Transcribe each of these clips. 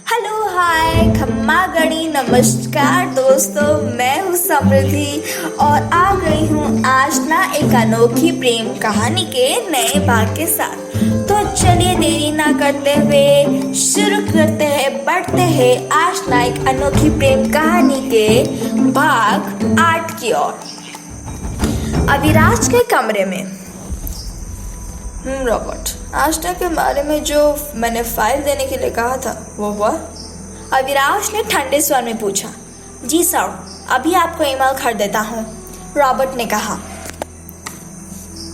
Hello hi खम्मा गणी नमस्कार दोस्तों, मैं हूँ समृद्धि और आ गई हूँ आज ना एक अनोखी प्रेम कहानी के नए भाग के साथ। तो चलिए देरी ना करते हुए शुरू करते हैं, बढ़ते हैं आज ना एक अनोखी प्रेम कहानी के भाग 8 की ओर। अविराज के कमरे में रॉबर्ट, आशना के बारे में जो मैंने फाइल देने के लिए कहा था वो हुआ? अविराज ने ठंडे स्वर में पूछा। जी सर, अभी आपको ईमेल कर देता हूँ, रॉबर्ट ने कहा।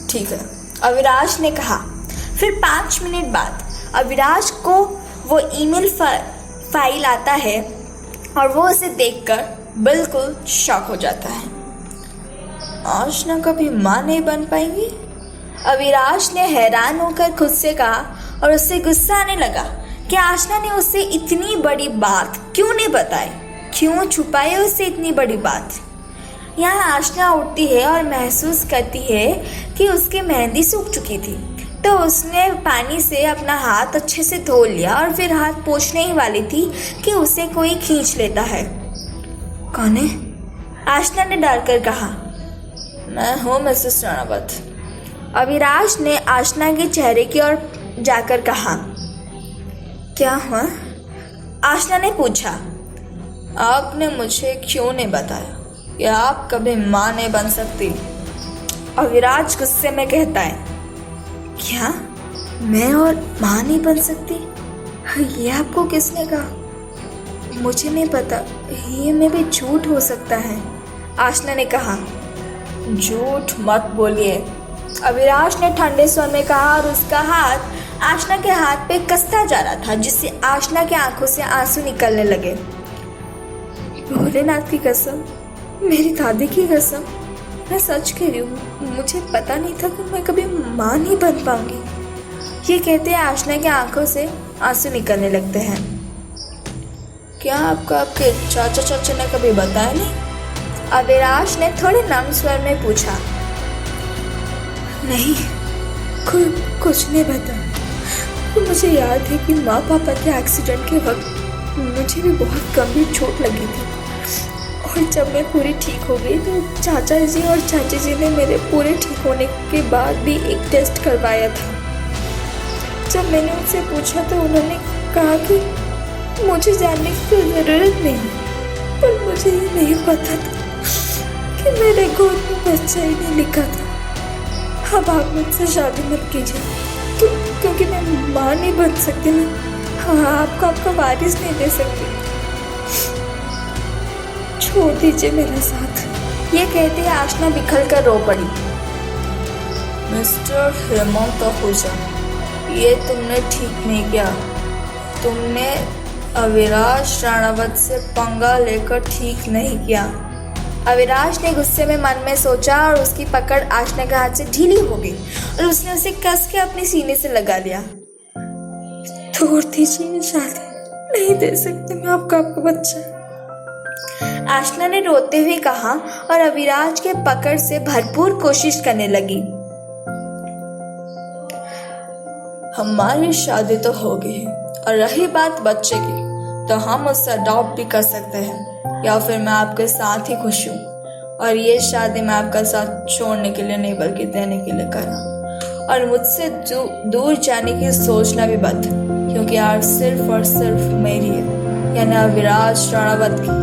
ठीक है, अविराज ने कहा। फिर 5 मिनट बाद अविराज को वो ईमेल फाइल आता है और वो उसे देखकर बिल्कुल शॉक हो जाता है। आशना कभी माँ नहीं बन पाएगी? अविराज ने हैरान होकर खुद से कहा और उससे गुस्सा आने लगा कि आशना ने उससे इतनी बड़ी बात क्यों नहीं बताई, क्यों छुपाई उससे इतनी बड़ी बात। यहाँ आशना उठती है और महसूस करती है कि उसकी मेहंदी सूख चुकी थी, तो उसने पानी से अपना हाथ अच्छे से धो लिया और फिर हाथ पोंछने ही वाली थी कि उसे कोई खींच लेता है। कौन है? आशना ने डरकर कहा। मैं हूँ मिसेस राणावत। अविराज ने आशना के चेहरे की ओर जाकर कहा। क्या हुआ? आशना ने पूछा। आपने मुझे क्यों नहीं बताया कि आप कभी माँ नहीं बन सकती? अविराज गुस्से में कहता है। क्या मैं और माँ नहीं बन सकती? ये आपको किसने कहा? मुझे नहीं पता, ये में भी झूठ हो सकता है, आशना ने कहा। झूठ मत बोलिए, अविराज ने ठंडे स्वर में कहा और उसका हाथ आशना के हाथ पे कसता जा रहा था, जिससे आशना की आंखों से आंसू निकलने लगे। भोलेनाथ की कसम, मेरी दादी की कसम, मैं सच कह रही हूँ, मुझे पता नहीं था कि मैं कभी माँ नहीं बन पाऊंगी। ये कहते हैं आशना की आंखों से आंसू निकलने लगते हैं। क्या आपको आपके चाचा चाचा ने कभी बताया नहीं? अविराज ने थोड़े नम स्वर में पूछा। नहीं, कुछ नहीं बताया। मुझे याद है कि माँ पापा के एक्सीडेंट के वक्त मुझे भी बहुत गंभीर चोट लगी थी, और जब मैं पूरी ठीक हो गई तो चाचा जी और चाची जी ने मेरे पूरे ठीक होने के बाद भी एक टेस्ट करवाया था। जब मैंने उनसे पूछा तो उन्होंने कहा कि मुझे जानने की कोई ज़रूरत नहीं, पर मुझे ये नहीं पता था कि मेरे गोद में बच्चा ही नहीं लिखा था। अब आप मुझसे शादी मत कीजिए, क्योंकि मैं माँ नहीं बन सकती ना। हाँ, आपको आपका वारिस नहीं दे सकती। छोड़ दीजिए मेरा साथ। ये कहते हैं आशना बिखर कर रो पड़ी। मिस्टर हेमंत आहूजा, ये तुमने ठीक नहीं किया। तुमने अविराज राणावत से पंगा लेकर ठीक नहीं किया। अविराज ने गुस्से में मन में सोचा और उसकी पकड़ आशना के हाथ से ढीली हो गई और उसने उसे कस के अपने सीने से लगा लिया। छोड़ दीजिए, शादी नहीं दे सकती मैं आपका बच्चा, आशना ने रोते हुए कहा और अविराज के पकड़ से भरपूर कोशिश करने लगी। हमारी शादी तो हो गई है, और रही बात बच्चे की, तो हम उससे अडॉप्ट भी कर सकते हैं, या फिर मैं आपके साथ ही खुश हूँ, और ये शादी मैं आपका साथ छोड़ने के लिए नहीं बल्कि देने के लिए कर रहा हूँ। और मुझसे दूर जाने की सोचना भी बंद, क्योंकि आज सिर्फ और सिर्फ मेरी है, यानी अविराज राणावत की।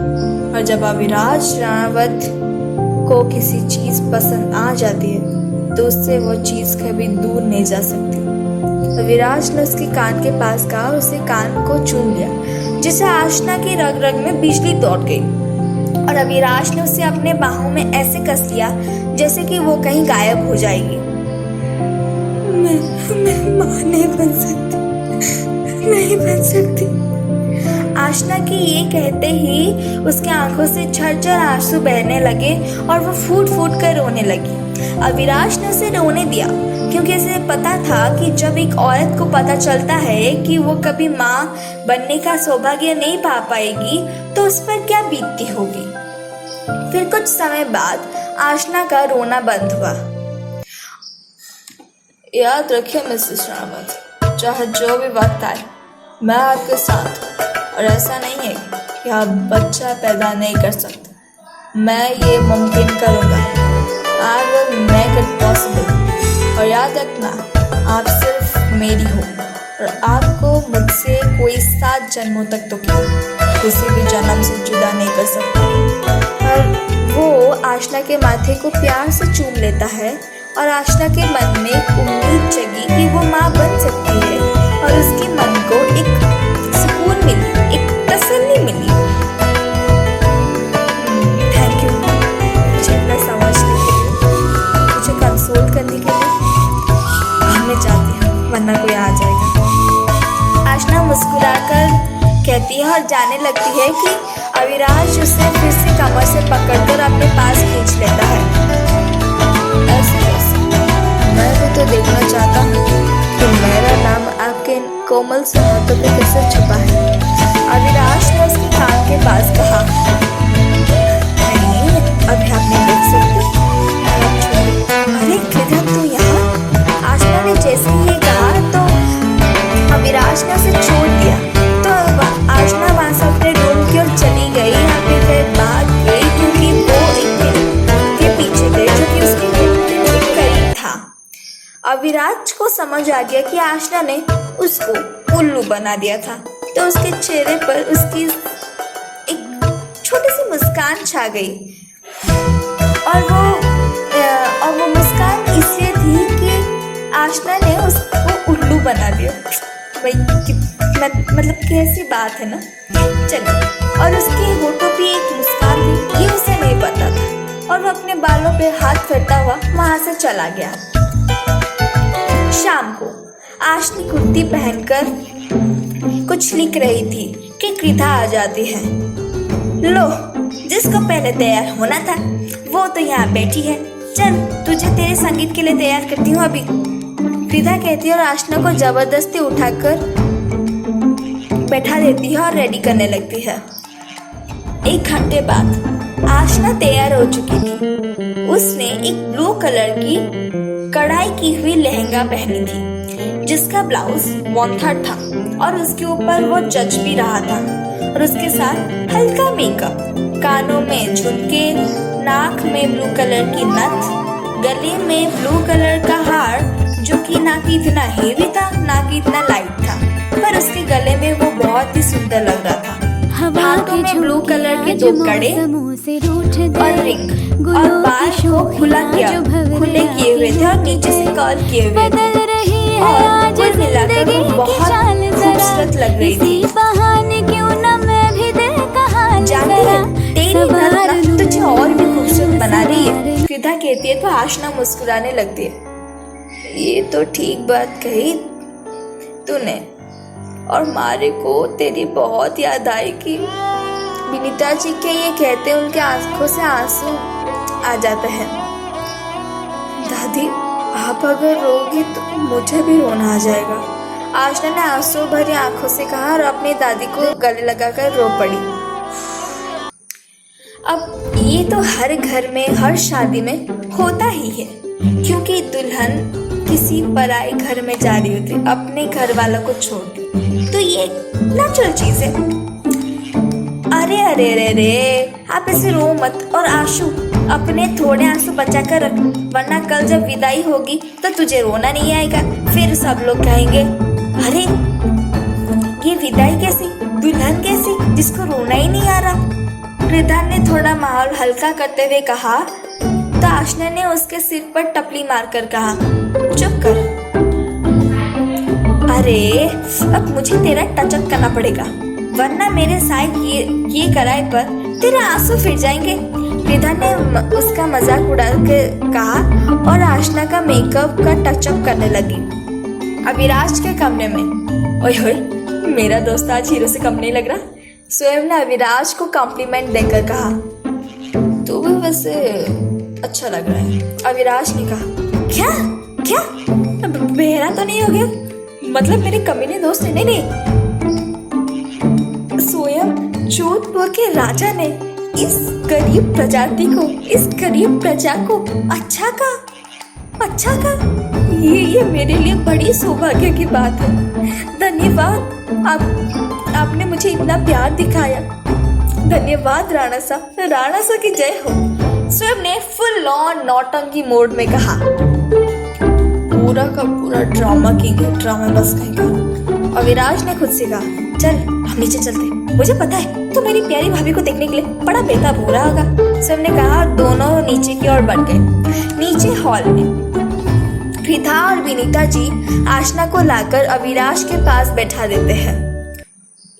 और जब अविराज राणावत को किसी चीज़ पसंद आ जाती है तो उससे वो चीज़ कभी दूर नहीं जा सकती। अविराज ने उसके कान के पास कहा और उसे कान को चूम लिया, जिससे आशना की रग रग में बिजली दौड़ गई, और अविराज ने उसे अपने बाहों में ऐसे कस लिया जैसे कि वो कहीं गायब हो जाएगी। मैं माँ नहीं बन सकती, नहीं बन सकती, आशना की ये कहते ही उसके आंखों से झरझर आंसू बहने लगे और वो फूट फूट कर रोने लगी। अविराज ने उसे रोने दिया, क्योंकि उसे पता था कि जब एक औरत को पता चलता है कि वो कभी माँ बनने का सौभाग्य नहीं पा पाएगी तो उस पर क्या बीतती होगी। फिर कुछ समय बाद आशना का रोना बंद हुआ। याद रखिए मिसेस रावत, चाहे जो भी वक्त आए, मैं आपके साथ और ऐसा नहीं है कि आप बच्चा पैदा नहीं कर सकते। मैं ये मुमकिन करूँगा। I will make it possible. और याद रखना, आप सिर्फ मेरी हो और आपको मुझसे कोई 7 जन्मों तक तो किसी भी जन्म से जुदा नहीं कर सकता। और वो आशना के माथे को प्यार से चूम लेता है और आशना के मन में एक उम्मीद जगी कि वो माँ बन सकती है और उसके मन को एक सुकून मिली, एक तसल्ली मिली। थैंक यू मुझे इतना समझने के लिए, मुझे कंसोल करने के लिए। मैं जाती हूँ वरना कोई आ जाएगा। आशना मुस्कुराकर कहती है और जाने लगती है कि अविराज उसे फिर से कमर से पकड़कर अपने पास खींच लेता है। ऐसे मैं भी तो देखना चाहता हूँ कि मेरा नाम आपके कोमल से हाथों पे कैसे छुपा है। अविराज ने उसके कान के पास कहा, नहीं अभी आप नहीं देख सकते। अरे किधर तू यहाँ? आशना ने जैसे ही ये कहा तो अविराज ने उसे छोड़ दिया। तो आशना वहाँ से अपने रूम की ओर चली गई। यहाँ पे फिर भाग गई क्योंकि वो एक के पीछे थे जो कि उसके करीब था। अविराज को समझ आ गया कि आशना ने उसको उल्लू बना दिया था, तो उसके चेहरे पर उसकी एक छोटी सी मुस्कान छा गई। और वो मुस्कान इसलिए थी कि आशना ने उसको उल्लू बना दिया। भाई मतलब कैसी बात है ना। चलिए, और उसके होठों पे एक मुस्कान थी, ये उसे नहीं पता था और वो अपने बालों पे हाथ फेरता हुआ वहां से चला गया। शाम को आशनी कुर्ती पहनकर कुछ लिख रही थी कि कृथा आ जाती है। लो, जिसको पहले तैयार होना था वो तो यहाँ बैठी है। चल तुझे तेरे संगीत के लिए तैयार करती हूँ अभी, कृथा कहती है और आशना को जबरदस्ती उठाकर बैठा देती है और रेडी करने लगती है। 1 घंटे बाद आशना तैयार हो चुकी थी। उसने एक ब्लू कलर की कढ़ाई की हुई लहंगा पहनी थी जिसका ब्लाउज 1/3 था और उसके ऊपर वो जच भी रहा था। और उसके साथ हल्का मेकअप, कानों में झुमके, नाक में ब्लू कलर की नथ, गले में ब्लू कलर का हार जो कि ना कि इतना हेवी था ना कि इतना लाइट था, पर उसके गले में वो बहुत ही सुंदर लग रहा था। हाथों में ब्लू कलर के 2 कड़े और रिंग और बाल को खुले किए हुए थे और नीचे से कर्ल किए हुए थे और कुल मिलाकर वो बहुत खूबसूरत लग रही थी। तेरी नथ तुझे और भी खूबसूरत बना रही है, कृथा कहती है तो आशना मुस्कुराने लगती है। ये तो ठीक बात कही तूने, और मारे को तेरी बहुत याद आएगी। विनीता जी के ये कहते उनके आंखों से आंसू आ जाते हैं। दादी आप अगर रोगी तो मुझे भी रोना आ जाएगा, आशना ने आंसू भरी आंखों से कहा और अपनी दादी को गले लगाकर रो पड़ी। अब ये तो हर घर में हर शादी में होता ही है, क्योंकि दुल्हन किसी पराए घर में जा रही होती अपने घर वालों को छोड़, तो ये नेचुरल चीज है। अरे अरे अरे अरे आप ऐसे रो मत और आशु अपने थोड़े आंसू बचा कर रख, वरना कल जब विदाई होगी तो तुझे रोना नहीं आएगा। फिर सब लोग कहेंगे अरे ये विदाई कैसी, दुल्हन कैसी जिसको रोना ही नहीं आ रहा। कृथा ने थोड़ा माहौल हल्का करते हुए कहा तो आशना ने उसके सिर पर टपली मारकर कहा चुप कर। अरे अब मुझे तेरा टचअप करना पड़ेगा, वरना मेरे साय किए कराए पर तेरे आंसू फिर जाएंगे। कृथा ने उसका मजाक उड़ा के कहा और आशना का मेकअप का टचअप करने लगी। अविराज के कमरे में ओए होए मेरा दोस्त आज हीरो से कम नहीं लग रहा। स्वयं ने अविराज को कॉम्प्लीमेंट देकर कहा तू भी वैसे अच्छा लग रहा है। अविराज ने कहा क्या क्या बेहरा तो नहीं हो गया, मतलब मेरे कमीने दोस्त है। नहीं स्वयं जोधपुर के राजा ने इस गरीब प्रजाति को, इस गरीब प्रजा को अच्छा का ये मेरे लिए बड़ी सौभाग्य की बात है। धन्यवाद आपने मुझे इतना प्यार दिखाया, धन्यवाद राणा सा की जय हो। स्वयं ने फुल ऑन नौटंकी मोड में कहा। पूरा का पूरा ड्रामा किंग है, ड्रामा बस कहेगा। अविराज ने खुद से कहा, चल हम नीचे चलते, मुझे पता है तो मेरी प्यारी भाभी को देखने के लिए बड़ा बेताब हो रहा होगा। स्वयं ने कहा। दोनों नीचे की ओर बढ़ गए। नीचे हॉल में कृथा और विनीता जी आशना को लाकर अविराज के पास बैठा देते हैं।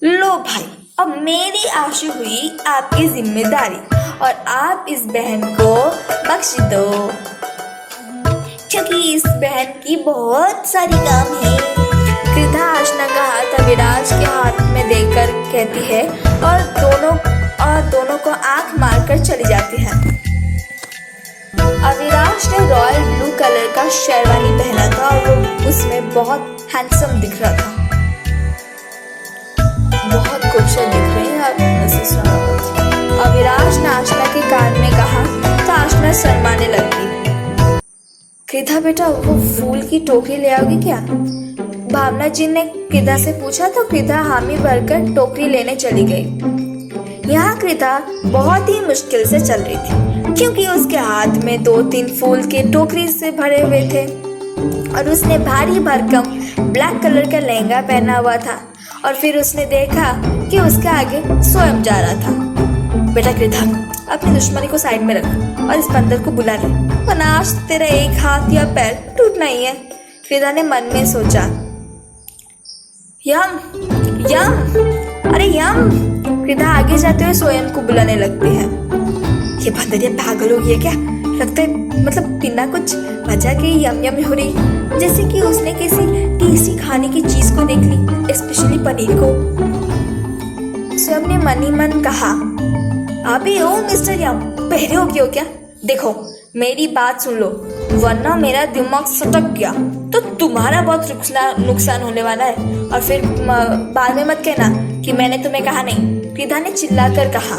लो भाई, अब मेरी आशु हुई आपकी जिम्मेदारी और आप इस बहन को बख्श दो, क्योंकि इस बहन की बहुत सारी काम है। कृथा आशना का हाथ अविराज के हाथ में देकर कहती है और दोनों को आंख मारकर चली जाती है। अविराज ने रॉयल ब्लू कलर का शेरवानी पहना था और वो उसमें बहुत हैंडसम दिख रहा था। बहुत खूबसूरत दिख रही है आप मिसेस रावत। अविराज ने आशना के कान में कहा तो आशना शर्माने लगी। कृथा बेटा, वो फूल की टोकरी ले आओगी क्या? भावना जी ने कृथा से पूछा तो कृथा हामी भरकर टोकरी लेने चली गई। यहाँ कृथा बहुत ही मुश्किल से चल रही थी, क्योंकि उसके हाथ में 2-3 फूल के टोकरी से भरे हुए थे और उसने भारी भरकम ब्लैक कलर का लहंगा पहना हुआ था। और फिर उसने देखा कि उसके आगे स्वयं जा रहा था। बेटा कृथा, अपनी दुश्मनी को साइड में रख और इस बंदर को बुला ले, वरना आज तेरा एक हाथ या पैर टूटना ही है। कृथा ने मन में सोचा। यम यम, अरे यम। कृथा आगे जाते हुए स्वयं को बुलाने लगती है। ये बंदर ये पागल हो गया क्या? लगता है मतलब बिना कुछ वजह के यम यम हो रही, जैसे कि उसने किसी टेस्टी खाने की चीज को देख ली, स्पेशली पनीर को। स्वयं ने मन ही मन कहा, अबे ओ मिस्टर यम, बहरे हो गए हो क्या? देखो मेरी बात सुन लो, वरना मेरा दिमाग सटक गया तो तुम्हारा बहुत नुकसान होने वाला है। और फिर बाद में मत कहना कि मैंने तुम्हें कहा नहीं। कृथा ने चिल्लाकर कहा।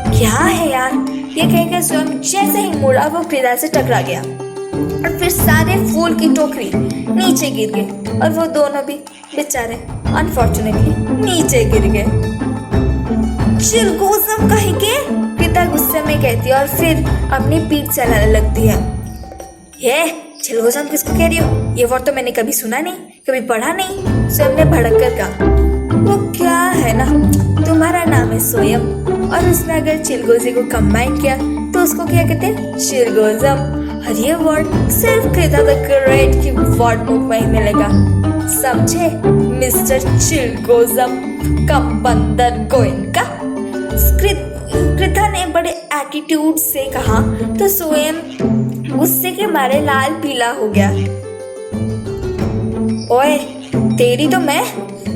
क्या है यार, ये कहकर स्वयं जैसे ही मुड़ा वो कृथा से टकरा गया और फिर सारे फूल की टोकरी नीचे गिर गई और वो दोनों भी बेचारे अनफॉर्चुनेटली नीचे गिर गए। चिलगोज़म कहीं के, कृथा गुस्से में कहती है और फिर अपनी पीठ चलाने लगती है। ये चिलगोज़म किसको कह रही हो? ये वर्ड तो मैंने कभी सुना नहीं, कभी पढ़ा नहीं। स्वयं ने भड़क कर कहा। वो क्या है ना, तुम्हारा नाम है स्वयं और उसमें अगर चिलगोज़ी को कंबाइन किया तो उसको क्या कहते हैं? चिलगोज़म। और ये वर्ड सिर्फ कृथा द ग्रेट की वर्ड बुक में ही मिलेगा, समझे मिस्टर चिलगोज़म का बंदर गोइंका। कृथा ने बड़े एटीट्यूड से कहा तो स्वयं गुस्से के मारे लाल पीला हो गया। ओए तेरी तो मैं,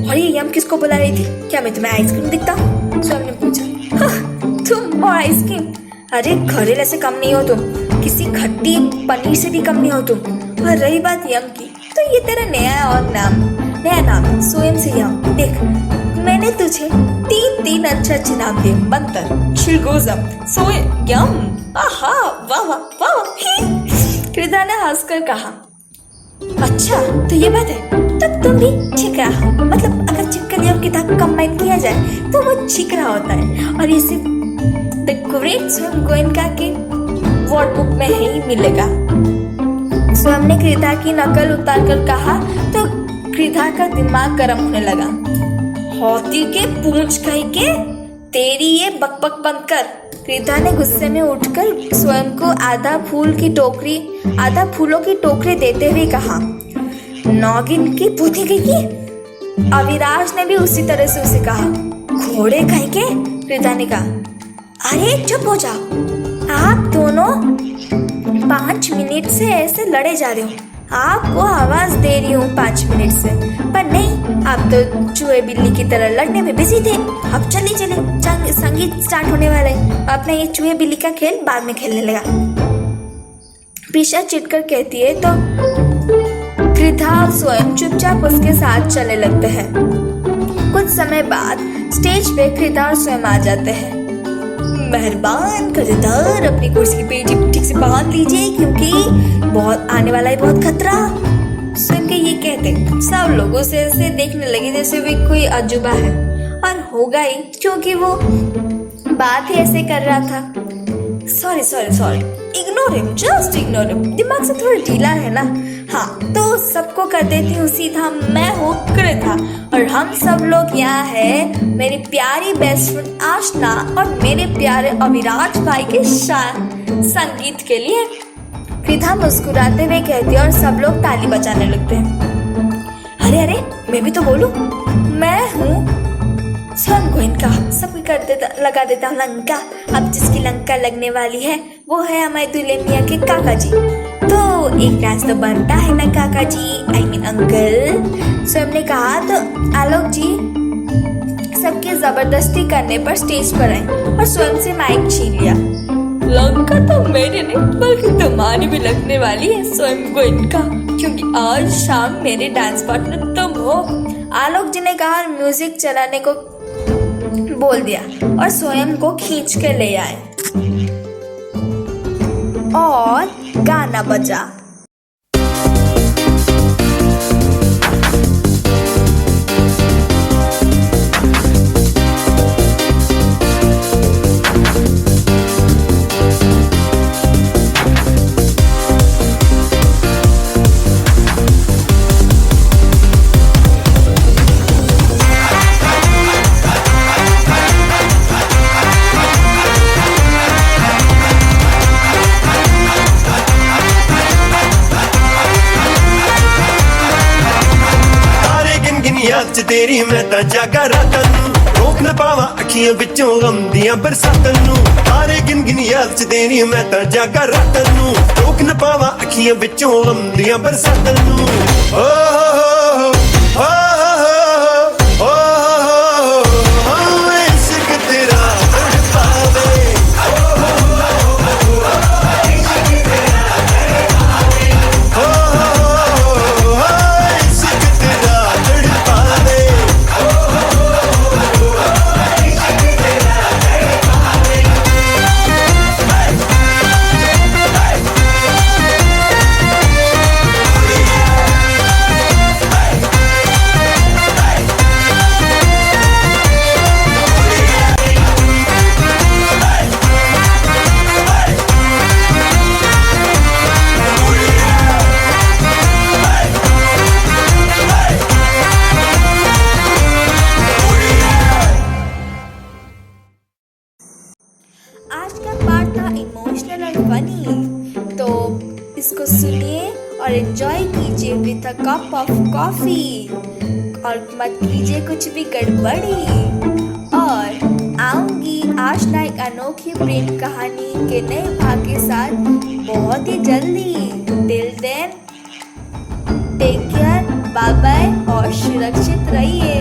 और ये यम किसको बुला रही थी? क्या मैं तुम्हें आइसक्रीम दिखता हूँ? स्वयं ने पूछा। तुम और आइसक्रीम? अरे घरेल ऐसे कम नहीं हो तुम, किसी खट्टी पनीर से भी कम नहीं हो तुम। और रही बात यम की, तो ये तेरा नया नाम स्वयं से यम। देख मैंने तुझे 3 अच्छे नाम दिए, बंतर, चिलगोज़म, स्वयं, यम। आहा वाह वाह वाह। कृथा ने हंसकर कहा। अच्छा तो ये बात है, तब तुम भी छिकरा हो, मतलब अगर चिकन और किताब कंबाइन किया जाए तो वो छिकरा होता है। और ये सिर्फ द ग्रेट स्वयं गोयनका के वर्ड बुक में ही मिलेगा। स्वयं ने कृथा की नकल उतार कर कहा तो कृथा का दिमाग गर्म होने लगा। हाथी के पूंछ कहीं के, तेरी ये बकबक बंद कर। कृथा ने गुस्से में उठकर स्वयं को आधा फूलों की टोकरी देते हुए कहा। नौगिन की बुद्धि की। अविराज ने भी उसी तरह से उसे कहा। घोड़े कहीं के, कृथा ने कहा। अरे चुप हो जाओ, आप दोनों 5 मिनट से ऐसे लड़े जा रहे हो। आपको आवाज दे रही हूँ 5 मिनट से, पर नहीं, आप तो चूहे बिल्ली की तरह लड़ने में बिजी थे। अब चलिए संगीत स्टार्ट होने वाला है, अपना ये चूहे बिल्ली का खेल बाद में खेलने लगा। प्रीशा चिढ़कर कहती है तो कृथा और स्वयं चुपचाप उसके साथ चलने लगते हैं। कुछ समय बाद स्टेज पे कृथा और स्वयं आ जाते हैं। मेहरबान कर्जदार अपनी कुर्सी की पेटी ठीक से बांध लीजिए, क्योंकि बहुत आने वाला है बहुत खतरा। स्वयं के ये कहते सब लोग उसे ऐसे देखने लगे जैसे वे कोई अजूबा है, और होगा ही क्योंकि वो बात ही ऐसे कर रहा था। Sorry, ignore him, just ignore him, दिमाग से थोड़ा ढीला है ना। हाँ तो सबको कर देती हूँ सीधा, मैं हूँ कृथा और हम सब लोग यहाँ है मेरी प्यारी बेस्ट फ्रेंड आशना और मेरे प्यारे अविराज भाई के संगीत के लिए। कृथा मुस्कुराते हुए कहती है और सब लोग ताली बजाने लगते हैं। अरे मैं भी तो बोलूं, मैं हूँ स्वयं को इनका सब लगा देता हूँ लंका। अब जिसकी लंका लगने वाली है वो है हमारे दूल्हे मियाँ के काका जी, तो एक डांस तो बनता है ना काका जी, आई मीन अंकल। स्वयं ने कहा तो आलोक जी सबके जबरदस्ती करने पर स्टेज पर आए और स्वयं से माइक छीन लिया। लंका तो मेरे नहीं बल्कि तुम्हारी भी लगने वाली है स्वयं को इनका, क्योंकि आज शाम मेरे डांस पार्टनर तुम हो। आलोक जी ने कहा, म्यूजिक चलाने को बोल दिया और स्वयं को खींच के ले आए और गाना बजा। तेरी मैं तां जागा रातां नूं, रोक न पावां अखियां विचों गम दियां बरसातां नूं। तारे गिन गिन याद च तेरी मैं तां जागा रातां नूं, रोक न पावां अखियां विचों गम दियां बरसातां नूं। ओ हो इश्क तेरा तड़पावे, आज का पार्ट था इमोशनल और फनी, तो इसको सुनिए और एंजॉय कीजिए with a cup of coffee, और मत कीजिए कुछ भी गड़बड़ी। और आऊंगी आशना एक अनोखी प्रेम कहानी के नए भाग के साथ बहुत ही जल्दी। Till then take care, bye bye और सुरक्षित रहिए।